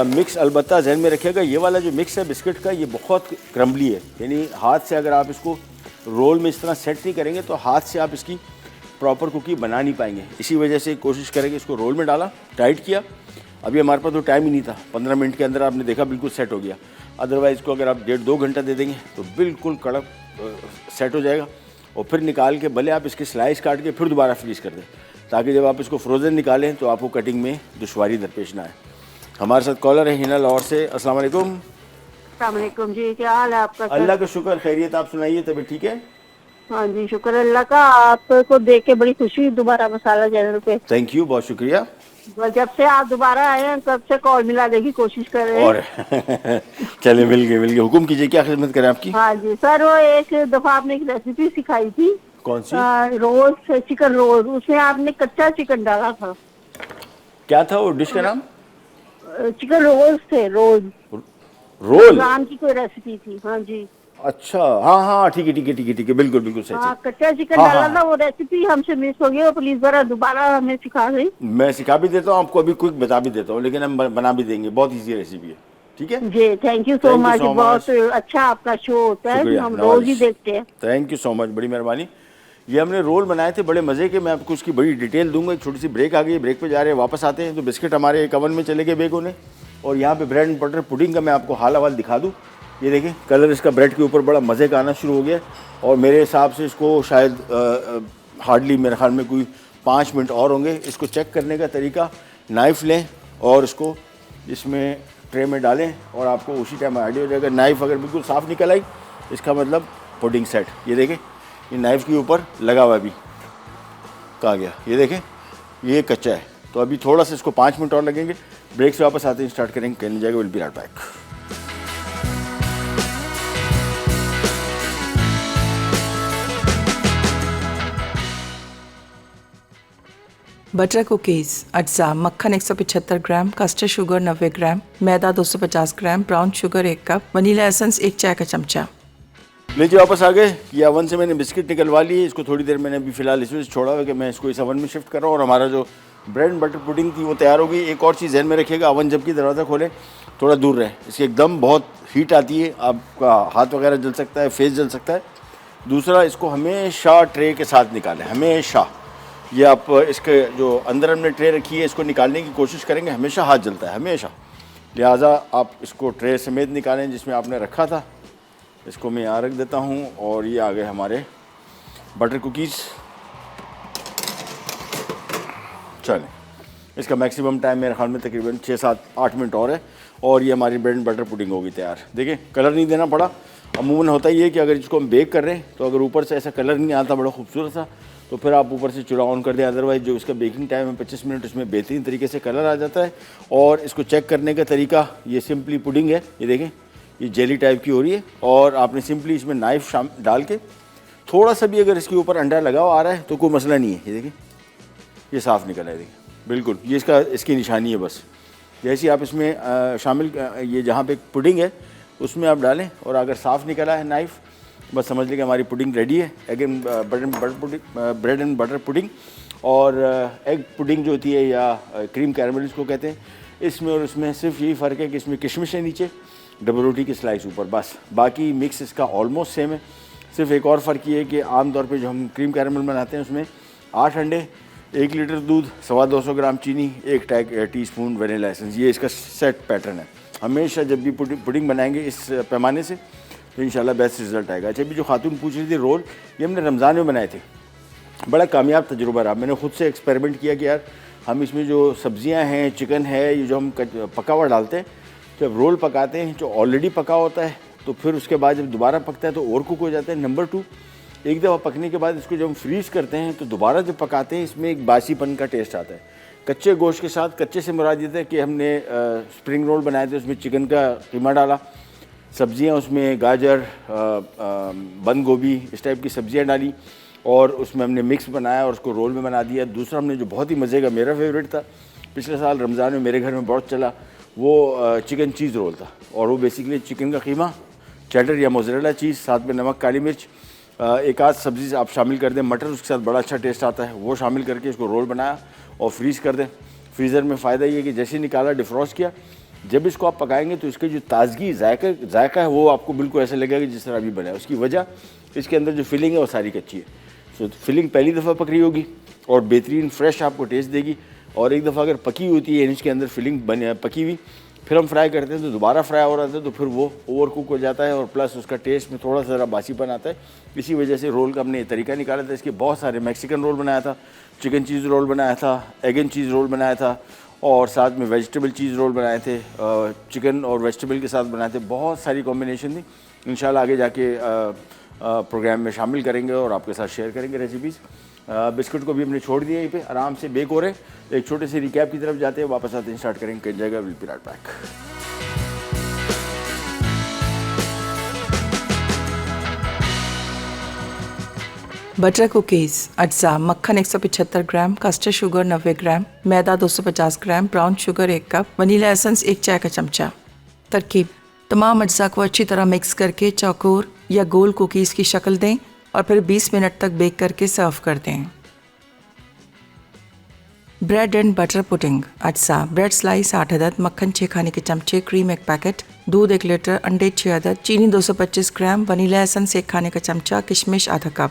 मिक्स अलबत्ता जहन में रखिएगा, ये वाला जो मिक्स है बिस्किट का ये बहुत क्रम्बली है, यानी हाथ से अगर आप इसको रोल में इस तरह सेट नहीं करेंगे तो हाथ से आप इसकी प्रॉपर कुकी बना नहीं पाएंगे। इसी वजह से कोशिश करेंगे, इसको रोल में डाला, टाइट किया। अभी हमारे पास तो टाइम ही नहीं था, 15 मिनट के अंदर आपने देखा बिल्कुल सेट हो गया। अदरवाइज़ इसको अगर आप 1.5-2 घंटा दे देंगे तो बिल्कुल कड़क सेट हो जाएगा। और फिर निकाल के भले आप इसके स्लाइस काट के फिर दोबारा फ्रीज़ कर दें, ताकि जब आप इसको फ्रोज़न निकालें तो आपको कटिंग में दुश्वारी दरपेश ना आए। हमारे साथ कॉलर है हिना लाहौर से। अस्सलाम वालेकुम। अस्सलाम वालेकुम जी, क्या हाल है आपका? अल्लाह का शुक्र, खैरियत। आप सुनाइए, तबीयत ठीक है? हाँ जी, शुक्र अल्लाह का। आपको देख के बड़ी खुशी हुई दोबारा मसाला चैनल पे। थैंक यू, बहुत शुक्रिया। जब से आप दोबारा आए हैं तब से कॉल मिलाने की कोशिश कर रहे हैं। और चले मिल गए। हुक्म कीजिए, क्या खिदमत करें आपकी? हाँ जी सर, वो एक दफा आपने एक रेसिपी सिखाई थी। कौन सी? रोज, चिकन रोल। उसमें आपने कच्चा चिकन डाला था। क्या था वो डिश का नाम? चिकन रोल्स थे, रोल। रोल नाम की कोई रेसिपी थी। हाँ जी। अच्छा, हाँ हाँ, ठीक है ठीक है ठीक है ठीक है, बिल्कुल बिल्कुल सही। हाँ, कच्चा चिकन हाँ, डाला हाँ। था, वो रेसिपी हमसे मिस हो गई। वो प्लीज जरा दोबारा हमें सिखा दें। मैं सिखा भी देता हूँ आपको, अभी क्विक बता भी देता हूँ, लेकिन हम बना भी देंगे। बहुत इजी रेसिपी है, ठीक है? जी, thank you so Thank you much. so बहुत much। अच्छा आपका शो होता है, शुक्रिया, हम रोज ही नवाज़िश। देखते हैं। थैंक यू सो मच, बड़ी मेहरबानी। ये हमने रोल बनाए थे बड़े मज़े के, मैं आपको उसकी बड़ी डिटेल दूंगा। एक छोटी सी ब्रेक आ गई, ब्रेक पे जा रहे हैं, वापस आते हैं। तो बिस्किट हमारे एक ओवन में चले गए बेक होने, और यहाँ पे ब्रेड एंड बटर पुडिंग का मैं आपको हाल हवाल दिखा दूँ। ये देखिए, कलर इसका ब्रेड के ऊपर बड़ा मज़े का आना शुरू हो गया, और मेरे हिसाब से इसको शायद हार्डली मेरे ख्याल में कोई 5 मिनट और होंगे। इसको चेक करने का तरीका, नाइफ़ लें और इसको इसमें ट्रे में डालें और आपको उसी टाइम आइडिया हो जाएगा। नाइफ़ अगर बिल्कुल साफ़ निकल आई, इसका मतलब पुडिंग सेट। ये देखें, ये नाइफ़ के ऊपर लगा हुआ अभी कहाँ गया, ये देखें, ये कच्चा है। तो अभी थोड़ा सा इसको 5 मिनट और लगेंगे। ब्रेक से वापस आते हैं, स्टार्ट करेंगे, कहने जाएगा। Will be right back. Butter cookies, अज्जा, मक्खन 175 ग्राम, कस्टर्ड शुगर 90 ग्राम, मैदा 250 gram, brown sugar 1 cup, vanilla essence 1 चाय का चमचा। लीजिए, वापस आ गए। ये अवन से मैंने बिस्किट निकलवा लिए। इसको थोड़ी देर मैंने अभी फ़िलहाल इसमें छोड़ा हुआ कि मैं इसको इस अवन में शिफ्ट कर रहा हूँ, और हमारा जो ब्रेड एंड बटर पुडिंग थी वो तैयार हो गई। एक और चीज़ ध्यान में रखिएगा, अवन जबकि दरवाज़ा खोले थोड़ा दूर रहे, इसकी एकदम बहुत हीट आती है, आपका हाथ वगैरह जल सकता है, फेस जल सकता है। दूसरा, इसको हमेशा ट्रे के साथ निकालें, हमेशा। ये आप इसके जो अंदर हमने ट्रे रखी है, इसको निकालने की कोशिश करेंगे, हमेशा हाथ जलता है, हमेशा। लिहाजा आप इसको ट्रे समेत निकालें जिसमें आपने रखा था। इसको मैं यहाँ रख देता हूँ, और ये आ गए हमारे बटर कुकीज़। चलें, इसका मैक्सिमम टाइम मेरे ख्याल में तकरीबन 6-7-8 मिनट और है, और ये हमारी ब्रेड एंड बटर पुडिंग होगी तैयार। देखिए, कलर नहीं देना पड़ा। अमूमन होता ही है कि अगर इसको हम बेक कर रहे हैं तो अगर ऊपर से ऐसा कलर नहीं आता बड़ा खूबसूरत सा, तो फिर आप ऊपर से चूल्हा ऑन कर दें। अदरवाइज़ जो इसका बेकिंग टाइम है 25 मिनट, उसमें बेहतरीन तरीके से कलर आ जाता है। और इसको चेक करने का तरीका, ये सिंपली पुडिंग है, ये देखें, ये जेली टाइप की हो रही है, और आपने सिंपली इसमें नाइफ डाल के थोड़ा सा भी अगर इसके ऊपर अंडा लगा हुआ आ रहा है तो कोई मसला नहीं है। ये देखिए, ये साफ़ निकला है, देखिए बिल्कुल, ये इसकी निशानी है बस। जैसे आप इसमें शामिल, ये जहाँ पे पुडिंग है उसमें आप डालें, और अगर साफ़ निकला है नाइफ़, बस समझ लीजिए हमारी पुडिंग रेडी है। Again bread and butter pudding, और एग पुडिंग जो होती है, या क्रीम कैरमल इसको कहते हैं, इसमें और उसमें सिर्फ यही फ़र्क है कि इसमें किशमिश है नीचे, डबल रोटी की स्लाइस ऊपर, बस। बाकी मिक्स इसका ऑलमोस्ट सेम है। सिर्फ एक और फ़र्क ये है कि आम तौर पे जो हम क्रीम कैरमल बनाते हैं उसमें 8 अंडे, 1 लीटर दूध, 225 ग्राम चीनी, 1 टीस्पून वनीला एसेंस, ये इसका सेट पैटर्न है। हमेशा जब भी पुडिंग बनाएंगे इस पैमाने से तो इंशाल्लाह बेस्ट रिजल्ट आएगा। अच्छा, अभी जो खातून पूछ रही थी रोल, ये हमने रमज़ान में बनाए थे, बड़ा कामयाब तजुर्बा रहा। मैंने ख़ुद से एक्सपेरिमेंट किया कि यार हम इसमें जो सब्ज़ियाँ हैं, चिकन है, ये जो हम पका हुआ डालते हैं, जब रोल पकाते हैं जो ऑलरेडी पका होता है, तो फिर उसके बाद जब दोबारा पकता है तो और कुक हो जाता है। नंबर 2, एक दफ़ा पकने के बाद इसको जब हम फ्रीज़ करते हैं तो दोबारा जब पकाते हैं इसमें एक बासीपन का टेस्ट आता है। कच्चे गोश्त के साथ, कच्चे से मुराद ये था कि हमने स्प्रिंग रोल बनाए थे, उसमें चिकन का कीमा डाला, सब्ज़ियाँ उसमें गाजर, बंद गोभी, इस टाइप की सब्ज़ियाँ डाली, और उसमें हमने मिक्स बनाया और उसको रोल में बना दिया। दूसरा हमने जो बहुत ही मज़े का, मेरा फेवरेट था, पिछले साल रमज़ान में मेरे घर में बहुत चला, वो चिकन चीज़ रोल था, और वो बेसिकली चिकन का कीमा, चेडर या मोज़रेला चीज़, साथ में नमक, काली मिर्च, एक आध सब्ज़ी आप शामिल कर दें, मटर उसके साथ बड़ा अच्छा टेस्ट आता है, वो शामिल करके इसको रोल बनाया और फ्रीज़ कर दें। फ्रीज़र में फ़ायदा ये है कि जैसे निकाला डिफ्रॉस्ट किया, जब इसको आप पकाएंगे तो इसकी जो ताज़गी जायका है वो आपको बिल्कुल ऐसा लगेगा कि जिस तरह अभी बना है। उसकी वजह इसके अंदर जो फिलिंग है वो सारी कच्ची है। सो फिलिंग पहली दफ़ा पक रही होगी और बेहतरीन फ्रेश आपको टेस्ट देगी, और एक दफ़ा अगर पकी होती है इसके अंदर फिलिंग पकी हुई, फिर हम फ्राई करते हैं तो दोबारा फ्राई हो रहा था तो फिर वो ओवर कुक हो जाता है, और प्लस उसका टेस्ट में थोड़ा सा ज़रा बासीपन आता है। इसी वजह से रोल का हमने तरीका निकाला था। इसके बहुत सारे मैक्सिकन रोल बनाया था, चिकन चीज़ रोल बनाया था, एग एंड चीज़ रोल बनाया था, और साथ में वेजिटेबल चीज़ रोल बनाए थे, चिकन और वेजिटेबल के साथ बनाए थे। बहुत सारी कॉम्बिनेशन थी। इंशाल्लाह आगे जाके प्रोग्राम में शामिल करेंगे और आपके साथ शेयर करेंगे रेसिपीज़। बिस्कुट को भी हमने छोड़ दिया, यहीं पे आराम से बेक हो रहे। एक छोटे से रिकैप की तरफ जाते हैं, वापस आते हैं, स्टार्ट करेंगे, कई जगह will be right back. Butter cookies अज्जा, मक्खन 175 ग्राम, कस्टर्ड शुगर 90 ग्राम, मैदा 250 gram, brown sugar 1 cup, vanilla essence 1 चाय का चमचा। तरकीब: तमाम अज्जा को अच्छी तरह मिक्स करके चौकोर या गोल कुकीज़ की शक्ल दें और फिर 20 मिनट तक बेक करके सर्व कर दें। ब्रेड एंड बटर पुडिंग अज्जा, ब्रेड स्लाइस 8 अदद, मक्खन 6 खाने के चमचे, क्रीम 1 पैकेट, दूध 1 लीटर, अंडे 6 अदद, चीनी 225 ग्राम, वनीला एसेंस 1 खाने का चमचा, किशमिश आधा कप।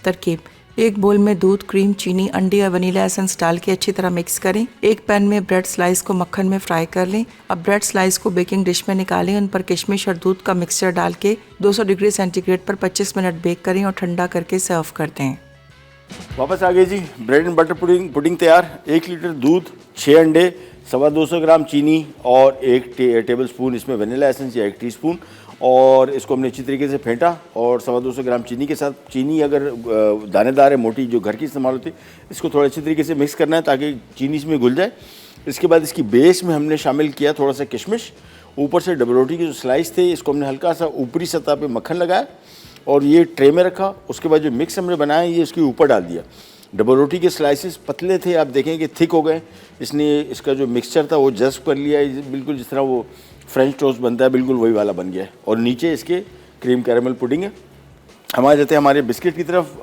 तरकीब: एक बोल में दूध, क्रीम, चीनी, अंडे और वनीला एसेंस डाल के अच्छी तरह मिक्स करें। एक पैन में ब्रेड स्लाइस को मक्खन में फ्राई कर लें। अब ब्रेड स्लाइस को बेकिंग डिश में निकालें, उन पर किशमिश और दूध का मिक्सचर डाल के 200 डिग्री सेंटीग्रेड पर 25 मिनट बेक करें और ठंडा करके सर्व कर दें। वापस आ गए जी। ब्रेड एंड बटर पुडिंग तैयार। 1 लीटर दूध, 6 अंडे, 250 ग्राम चीनी और 1 टेबल स्पून इसमें वनीला एसेंस या 1 टीस्पून, और इसको हमने अच्छी तरीके से फेंटा। और 250 ग्राम चीनी के साथ, चीनी अगर दानेदार है, मोटी जो घर की इस्तेमाल होती है, इसको थोड़ा अच्छी तरीके से मिक्स करना है ताकि चीनी इसमें घुल जाए। इसके बाद इसकी बेस में हमने शामिल किया थोड़ा सा किशमिश। ऊपर से डबल रोटी के जो स्लाइस थे इसको हमने हल्का सा ऊपरी सतह पे मक्खन लगाया और ये ट्रे में रखा। उसके बाद जो मिक्स हमने बनाया ये इसके ऊपर डाल दिया। डबल रोटी के स्लाइसेस पतले थे, आप देखें कि थिक हो गए। इसने इसका जो मिक्सचर था वो जज्ब कर लिया, बिल्कुल जिस तरह वो फ्रेंच टोस्ट बनता है बिल्कुल वही वाला बन गया है। और नीचे इसके क्रीम कैरेमल पुडिंग है। हम आ जाते हैं हमारे बिस्किट की तरफ।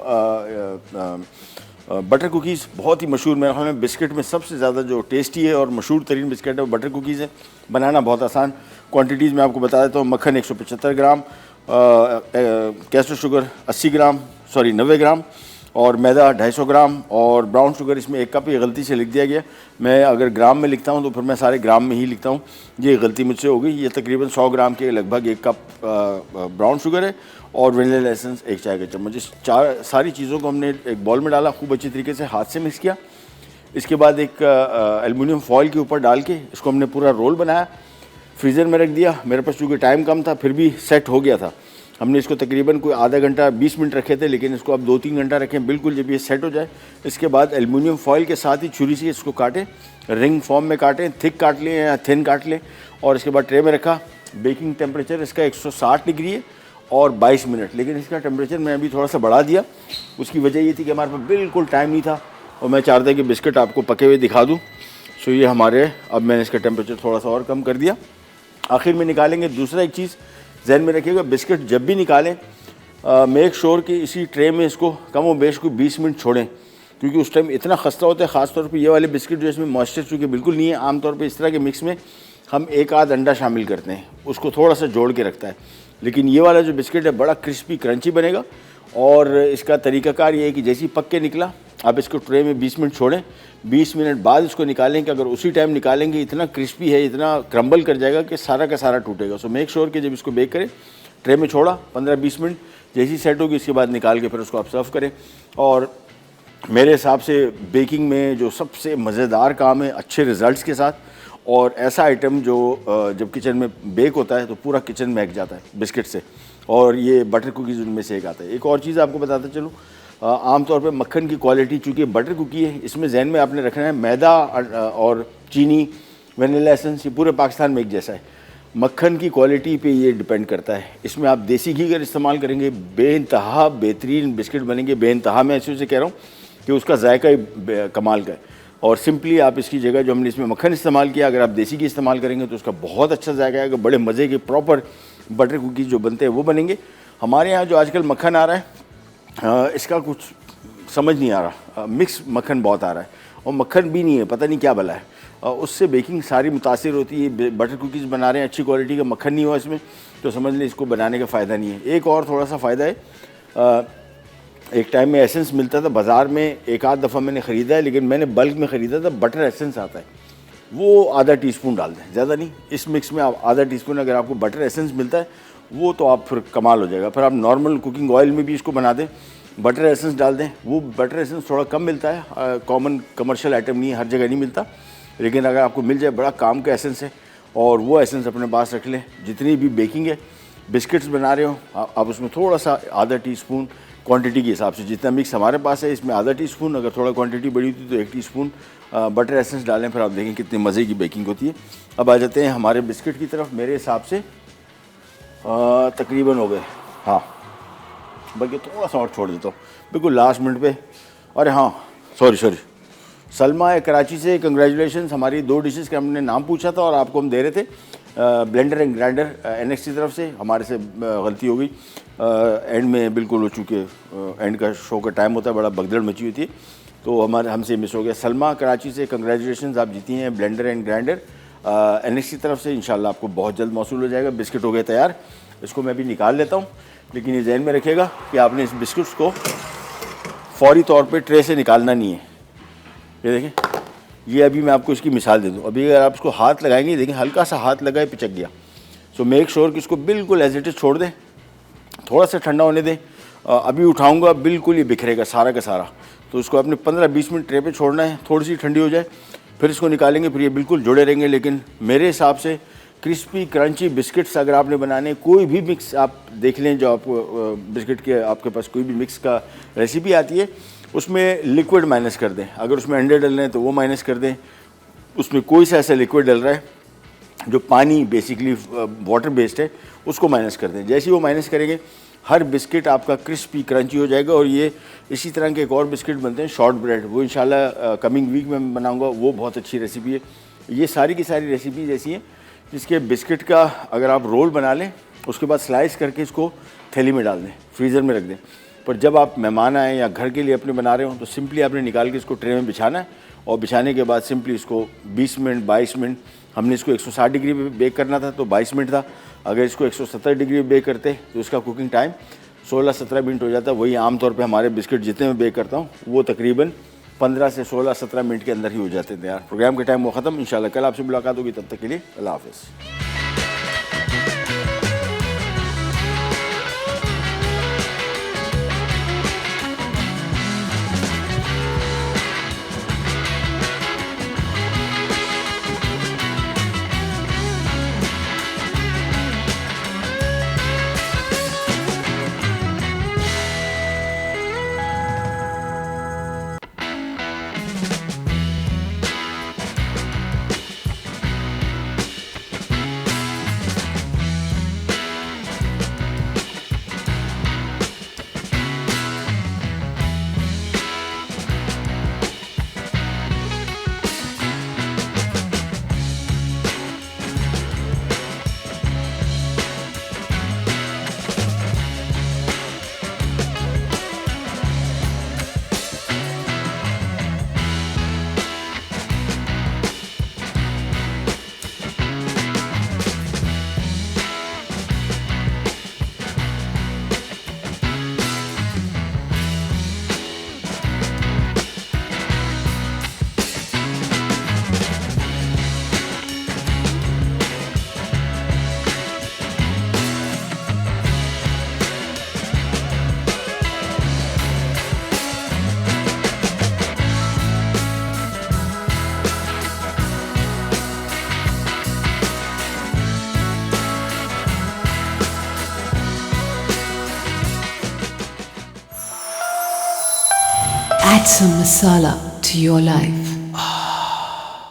बटर कुकीज़ बहुत ही मशहूर, मेरे ख्याल में बिस्किट में सबसे ज़्यादा जो टेस्टी है और मशहूर तरीन बिस्किट है वो बटर कुकीज़ है। बनाना बहुत आसान। क्वांटिटीज़ में आपको बता देता हूँ। मक्खन 175 ग्राम, कैस्टर शुगर 90 ग्राम, और मैदा 250 ग्राम, और ब्राउन शुगर इसमें 1 कप। ये गलती से लिख दिया गया। मैं अगर ग्राम में लिखता हूँ तो फिर मैं सारे ग्राम में ही लिखता हूँ, ये गलती मुझसे हो गई। ये तकरीबन 100 ग्राम के लगभग 1 कप ब्राउन शुगर है, और वनीला एसेंस 1 चाय का चम्मच। इस सारी चीज़ों को हमने एक बॉल में डाला, खूब अच्छी तरीके से हाथ से मिक्स किया। इसके बाद एक एल्युमिनियम फॉइल के ऊपर डाल के इसको हमने पूरा रोल बनाया, फ्रीज़र में रख दिया। मेरे पास चूँकि टाइम कम था फिर भी सेट हो गया था। हमने इसको तकरीबन कोई आधा घंटा 20 मिनट रखे थे, लेकिन इसको अब 2-3 घंटा रखें बिल्कुल जब ये सेट हो जाए। इसके बाद एल्युमिनियम फॉइल के साथ ही छुरी से इसको काटें, रिंग फॉर्म में काटें, थिक काट लें या थिन काट लें। और इसके बाद ट्रे में रखा। बेकिंग टेम्परेचर इसका 160 डिग्री है और 22 मिनट, लेकिन इसका टेम्परेचर मैं अभी थोड़ा सा बढ़ा दिया। उसकी वजह ये थी कि हमारे पास बिल्कुल टाइम नहीं था और मैं चाहता था कि बिस्किट आपको पके हुए दिखा दूँ। सो ये हमारे, अब मैंने इसका टेम्परेचर थोड़ा सा और कम कर दिया। आखिर में निकालेंगे। दूसरा एक चीज़ जहन में रखिएगा, बिस्किट जब भी निकालें मेक श्योर कि इसी ट्रे में इसको कम व बेश को 20 मिनट छोड़ें, क्योंकि उस टाइम इतना खस्ता होता है। ख़ासतौर पे ये वाले बिस्किट जो इसमें मॉइस्चर चूँकि बिल्कुल नहीं है। आमतौर पे इस तरह के मिक्स में हम 1 आध अंडा शामिल करते हैं, उसको थोड़ा सा जोड़ के रखता है। लेकिन ये वाला जो बिस्किट है बड़ा क्रिस्पी क्रंची बनेगा। और इसका तरीक़ाकार ये है कि जैसे ही पक के निकला आप इसको ट्रे में 20 मिनट छोड़ें। 20 मिनट बाद इसको निकालें कि अगर उसी टाइम निकालेंगे इतना क्रिस्पी है, इतना क्रम्बल कर जाएगा कि सारा का सारा टूटेगा। सो मेक श्योर कि जब इसको बेक करें, ट्रे में छोड़ा 15-20 मिनट, जैसी सेट होगी इसके बाद निकाल के फिर उसको आप सर्व करें। और मेरे हिसाब से बेकिंग में जो सबसे मज़ेदार काम है अच्छे रिज़ल्ट्स के साथ, और ऐसा आइटम जो जब किचन में बेक होता है तो पूरा किचन महक जाता है बिस्किट से, और ये बटर कुकीज़ उनमें से एक आता है। एक और चीज़ आपको बताता चलूँ, आमतौर पे मक्खन की क्वालिटी चूँकि बटर कुकी है, इसमें जहन में आपने रखना है मैदा और चीनी, वनीला एसेंस, ये पूरे पाकिस्तान में एक जैसा है। मक्खन की क्वालिटी पे ये डिपेंड करता है। इसमें आप देसी घी अगर इस्तेमाल करेंगे बेइंतहा बेहतरीन बिस्किट बनेंगे। बेइंतहा मैं ऐसे कह रहा हूँ कि उसका जायका ही कमाल का है। और सिंपली आप इसकी जगह जो हमने इसमें मक्खन इस्तेमाल किया, अगर आप देसी घी इस्तेमाल करेंगे तो उसका बहुत अच्छा जायका आएगा, बड़े मज़े के प्रॉपर बटर कुकीज़ जो बनते हैं वो बनेंगे। हमारे यहाँ जो आजकल मक्खन आ रहा है इसका कुछ समझ नहीं आ रहा, मिक्स मक्खन बहुत आ रहा है और मक्खन भी नहीं है, पता नहीं क्या भला है। उससे बेकिंग सारी मुतासिर होती है। बटर कुकीज़ बना रहे हैं, अच्छी क्वालिटी का मक्खन नहीं हुआ इसमें तो समझ लें इसको बनाने का फ़ायदा नहीं है। एक और थोड़ा सा फ़ायदा है, एक टाइम में एसेंस मिलता था बाज़ार में, एक आध दफ़ा मैंने ख़रीदा है, लेकिन मैंने बल्क में ख़रीदा था। बटर एसेंस आता है, वो आधा टीस्पून डाल दें, ज़्यादा नहीं। इस मिक्स में आप आधा टीस्पून अगर आपको बटर एसेंस मिलता है वो तो आप फिर कमाल हो जाएगा। फिर आप नॉर्मल कुकिंग ऑयल में भी इसको बना दें, बटर एसेंस डाल दें। वो बटर एसेंस थोड़ा कम मिलता है, कॉमन कमर्शियल आइटम नहीं है, हर जगह नहीं मिलता, लेकिन अगर आपको मिल जाए बड़ा काम का एसेंस है और वो एसेंस अपने पास रख लें। जितनी भी बेकिंग है, बिस्किट्स बना रहे हो आप उसमें थोड़ा सा आधा टीस्पून क्वांटिटी के हिसाब से, जितना मिक्स हमारे पास है इसमें आधा टीस्पून, अगर थोड़ा क्वांटिटी बड़ी होती तो 1 टीस्पून बटर एसेंस डालें, फिर आप देखें कितनी मज़े की बेकिंग होती है। अब आ जाते हैं हमारे बिस्किट की तरफ। मेरे हिसाब से तकरीबन हो गए, हाँ, बल्कि थोड़ा सा और छोड़ देता हूँ बिल्कुल लास्ट मिनट पे। अरे हाँ, सॉरी, सलमा है कराची से, कंग्रेचुलेशंस। हमारी 2 डिशेस के हमने नाम पूछा था और आपको हम दे रहे थे। ब्लेंडर एंड ग्राइंडर NX की तरफ से, हमारे से गलती हो गई, एंड में बिल्कुल हो चुके, एंड का शो का टाइम होता है, बड़ा भगदड़ मची होती है तो हमसे मिस हो गया। सलमा कराची से कंग्रेचुलेशंस, आप जीती हैं ब्लेंडर एंड ग्राइंडर NX की तरफ से। इंशाल्लाह आपको बहुत जल्द मौसूल हो जाएगा। बिस्किट हो गए तैयार, इसको मैं अभी निकाल लेता हूँ, लेकिन ये जहन में रखिएगा कि आपने इस बिस्किट्स को फौरी तौर पे ट्रे से निकालना नहीं है। ये देखें, ये अभी मैं आपको इसकी मिसाल दे दूँ। अभी अगर आप इसको हाथ लगाएंगे, देखें हल्का सा हाथ लगाए पिचक गया। सो मेक श्योर कि इसको बिल्कुल एज इट इज़ छोड़ दें, थोड़ा सा ठंडा होने दें। अभी उठाऊंगा बिल्कुल ये बिखरेगा सारा का सारा, तो इसको अपने 15-20 मिनट ट्रे पे छोड़ना है, थोड़ी सी ठंडी हो जाए फिर इसको निकालेंगे, फिर ये बिल्कुल जुड़े रहेंगे। लेकिन मेरे हिसाब से क्रिस्पी क्रंची बिस्किट्स अगर आपने बनाने, कोई भी मिक्स आप देख लें जो आप बिस्किट के आपके पास कोई भी मिक्स का रेसिपी आती है, उसमें लिक्विड माइनस कर दें। अगर उसमें अंडे डल रहे हैं तो वो माइनस कर दें। उसमें कोई सा ऐसा लिक्विड डल रहा है जो पानी बेसिकली वाटर बेस्ड है, उसको माइनस कर दें। जैसे ही वो माइनस करेंगे हर बिस्किट आपका क्रिस्पी क्रंची हो जाएगा। और ये इसी तरह के एक और बिस्किट बनते हैं शॉर्ट ब्रेड, वो इंशाल्लाह कमिंग वीक में मैं बनाऊंगा, वो बहुत अच्छी रेसिपी है। ये सारी की सारी रेसिपीज ऐसी हैं जिसके बिस्किट का अगर आप रोल बना लें, उसके बाद स्लाइस करके इसको थैली में डाल दें, फ्रीज़र में रख दें। पर जब आप मेहमान आएँ या घर के लिए अपने बना रहे हो तो सिंपली आपने निकाल के इसको ट्रे में बिछाना है, और बिछाने के बाद सिंपली इसको 20 मिनट 22 मिनट, हमने इसको 160 डिग्री पे बेक करना था तो 22 मिनट था। अगर इसको 170 डिग्री पे बेक करते तो इसका कुकिंग टाइम 16-17 मिनट हो जाता। वही आमतौर पे हमारे बिस्किट जितने मैं बेक करता हूँ वो तकरीबन 15 से 16-17 मिनट के अंदर ही हो जाते हैं यार। प्रोग्राम के टाइम वो ख़त्म। इंशाल्लाह कल आपसे मुलाकात होगी, तब तक के लिए अल्लाह हाफ़िज़। Add some masala to your life.